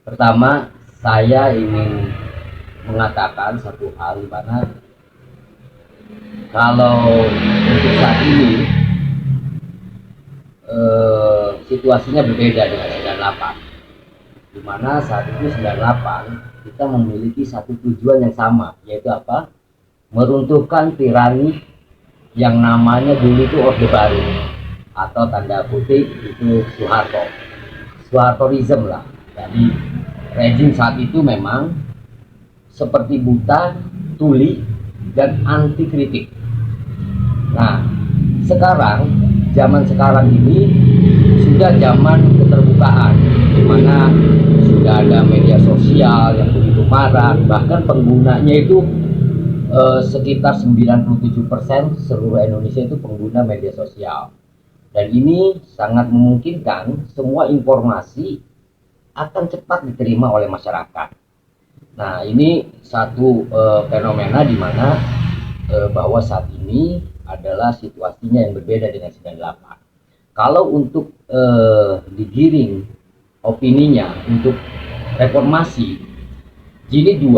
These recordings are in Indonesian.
Pertama, saya ingin mengatakan satu hal di mana kalau untuk saat ini situasinya berbeda dengan 98, di mana saat itu 98 kita memiliki satu tujuan yang sama, yaitu apa? Meruntuhkan tirani yang namanya dulu itu Orde Baru, atau tanda kutip itu Soehartoism lah. Jadi rejim saat itu memang seperti buta, tuli, dan anti kritik. Nah, zaman sekarang ini sudah zaman keterbukaan, di mana sudah ada media sosial yang begitu marak, bahkan penggunanya itu sekitar 97% seluruh Indonesia itu pengguna media sosial. Dan ini sangat memungkinkan semua informasi akan cepat diterima oleh masyarakat. Nah, ini satu fenomena di mana bahwa saat ini adalah situasinya yang berbeda dengan 98. Kalau untuk digiring opininya untuk reformasi jilid 2,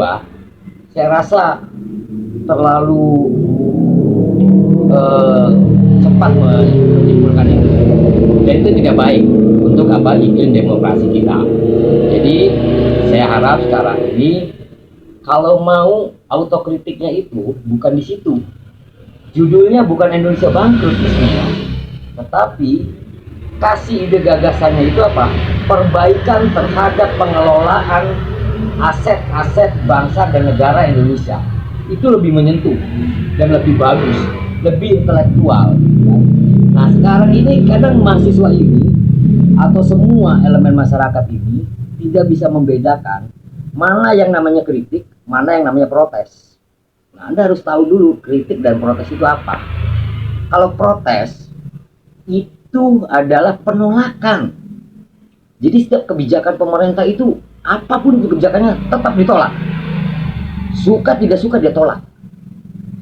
saya rasa terlalu cepat menyimpulkan itu, dan itu tidak baik untuk iklim demokrasi kita. Jadi saya harap sekarang ini kalau mau autokritiknya itu bukan di situ, judulnya bukan Indonesia bangkrut isinya, tetapi kasih ide gagasannya itu apa? Perbaikan terhadap pengelolaan aset-aset bangsa dan negara Indonesia. Itu lebih menyentuh dan lebih bagus, lebih intelektual. Nah, sekarang ini kadang mahasiswa ini atau semua elemen masyarakat ini tidak bisa membedakan mana yang namanya kritik, mana yang namanya protes. Nah, Anda harus tahu dulu kritik dan protes itu apa. Kalau protes itu adalah penolakan. Jadi setiap kebijakan pemerintah itu, apapun itu kebijakannya, tetap ditolak. Suka tidak suka dia tolak.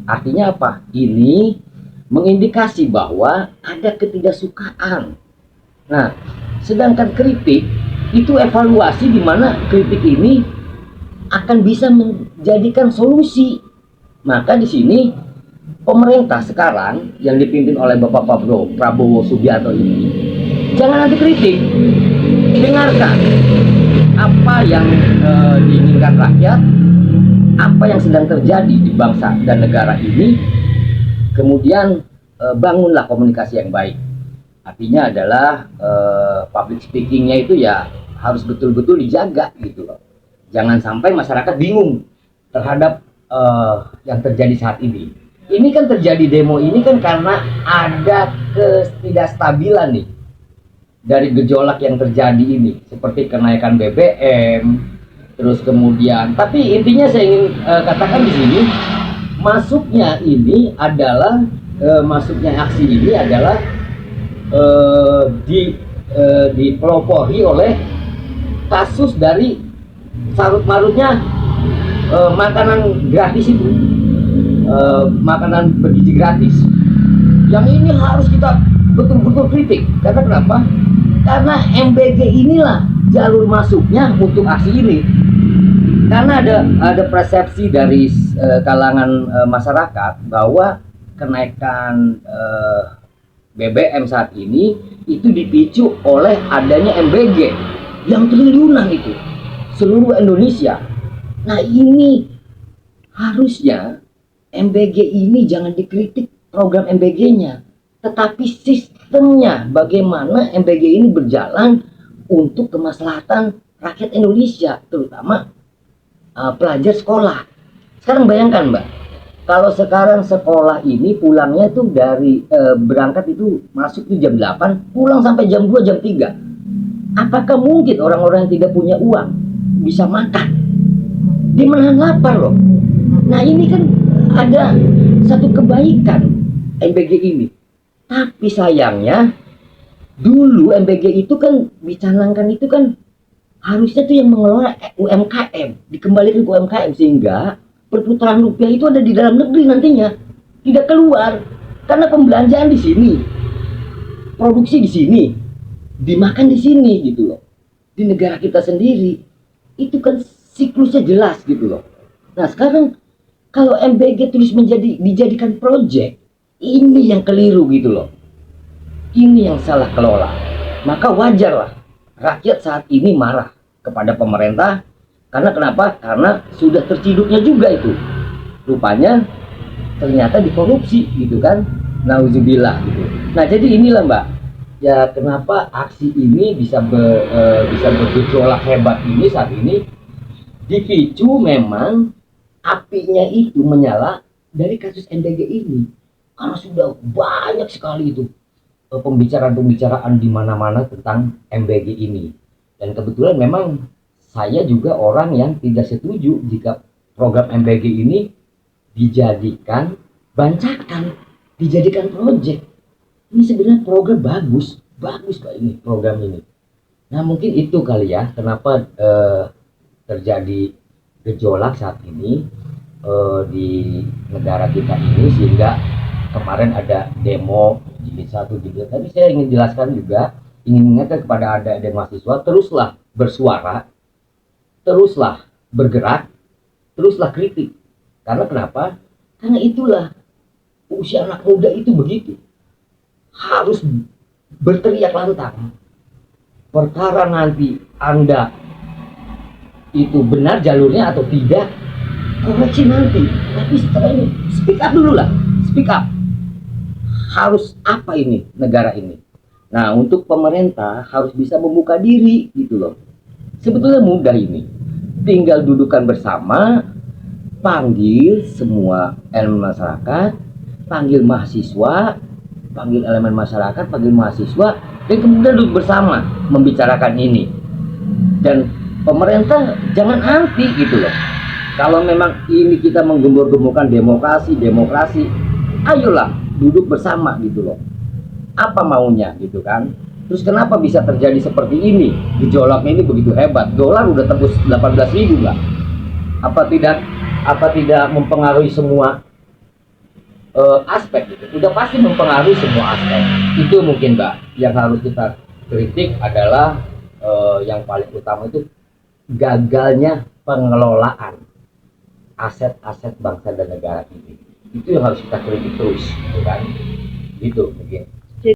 Artinya apa? Ini mengindikasi bahwa ada ketidaksukaan. Nah, sedangkan kritik itu evaluasi, di mana kritik ini akan bisa menjadikan solusi. Maka di sini pemerintah sekarang yang dipimpin oleh Bapak Prabowo Subianto ini jangan anti kritik, dengarkan apa yang diinginkan rakyat, apa yang sedang terjadi di bangsa dan negara ini, kemudian bangunlah komunikasi yang baik. Artinya adalah public speakingnya itu ya harus betul-betul dijaga gitu loh. Jangan sampai masyarakat bingung terhadap yang terjadi saat ini. Ini kan terjadi demo ini kan karena ada ketidakstabilan nih dari gejolak yang terjadi ini, seperti kenaikan BBM, terus kemudian, tapi intinya saya ingin katakan di sini, masuknya aksi ini adalah dipelopori oleh kasus dari sarut marutnya makanan gratis itu, makanan bergizi gratis. Yang ini harus kita betul-betul kritik. Karena kenapa? Karena MBG inilah jalur masuknya untuk aksi ini. Karena ada persepsi dari kalangan masyarakat bahwa kenaikan BBM saat ini itu dipicu oleh adanya MBG yang triliunan itu seluruh Indonesia. Nah, ini harusnya MBG ini jangan dikritik program MBG-nya, tetapi sistemnya, bagaimana MBG ini berjalan untuk kemaslahatan rakyat Indonesia, terutama pelajar sekolah. Sekarang bayangkan Mbak, kalau sekarang sekolah ini pulangnya tuh dari berangkat itu masuk tuh jam 8, pulang sampai jam 2, jam 3. Apakah mungkin orang-orang yang tidak punya uang bisa makan? Dia menahan lapar loh. Nah, ini kan ada satu kebaikan MBG ini. Tapi sayangnya dulu MBG itu kan dicanangkan itu kan harusnya tuh yang mengelola UMKM, dikembalikan ke UMKM, sehingga perputaran rupiah itu ada di dalam negeri nantinya, tidak keluar. Karena pembelanjaan di sini, produksi di sini, dimakan di sini gitu loh, di negara kita sendiri. itu kan siklusnya jelas gitu loh. Nah sekarang kalau MBG terus dijadikan proyek, ini yang keliru gitu loh. Ini yang salah kelola. Maka wajarlah rakyat saat ini marah kepada pemerintah. Karena kenapa? Karena sudah terciduknya juga itu. Rupanya ternyata dikorupsi gitu kan. Nauzubillah gitu. Nah jadi inilah Mbak. Ya kenapa aksi ini bisa bergejolak hebat ini saat ini dipicu memang apinya itu menyala dari kasus MBG ini. Karena sudah banyak sekali itu pembicaraan-pembicaraan di mana-mana tentang MBG ini. Dan kebetulan memang saya juga orang yang tidak setuju jika program MBG ini dijadikan bancakan, dijadikan proyek. Ini sebenarnya program bagus, bagus Pak ini program ini. Nah mungkin itu kali ya kenapa terjadi gejolak saat ini di negara kita ini sehingga kemarin ada demo jilid 1 jilid. Tapi saya ingin jelaskan juga, ingin mengingatkan kepada adik-adik mahasiswa, teruslah bersuara, teruslah bergerak, teruslah kritik. Karena kenapa? Karena itulah usia anak muda itu begitu. Harus berteriak lantang. Perkara nanti Anda itu benar jalurnya atau tidak, koreksi nanti. Tapi setelah ini speak up dulu lah, speak up. Harus apa ini negara ini? Nah untuk pemerintah harus bisa membuka diri gitu loh. Sebetulnya mudah ini, tinggal dudukan bersama, panggil semua elemen masyarakat, panggil mahasiswa, panggil elemen masyarakat, panggil mahasiswa, dan kemudian duduk bersama membicarakan ini. Dan pemerintah jangan anti gitu loh. Kalau memang ini kita menggembur-gemburkan demokrasi, ayolah duduk bersama gitu loh. Apa maunya gitu kan? Terus kenapa bisa terjadi seperti ini? Gejolaknya ini begitu hebat. Dolar udah tembus 18.000 nggak? Apa tidak mempengaruhi semua aspek gitu? Udah pasti mempengaruhi semua aspek. Itu mungkin Mbak yang harus kita kritik adalah yang paling utama itu gagalnya pengelolaan aset-aset bangsa dan negara ini. Itu yang harus kita kritik terus, gitu kan? Gitu mungkin.